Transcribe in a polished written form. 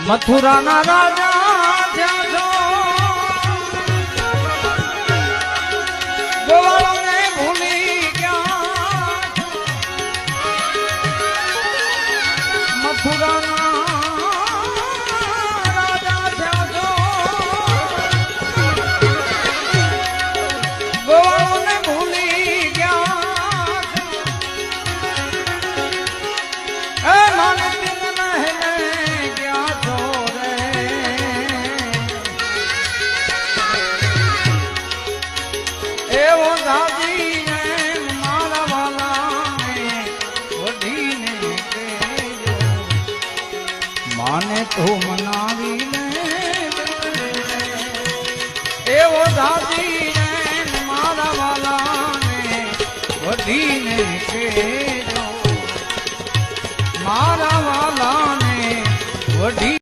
મથુરાના રાજા થયા છો, ગોવાળોને ભૂલી ગયા. મથુરાના રાજા થયા છો, ગોવાળોને ભૂલી ગયા. એ માનતી માને તો મનાવી લે એવો દાદી ને મારા વાલાને વધીને કેજો, મારા વાલાને વધી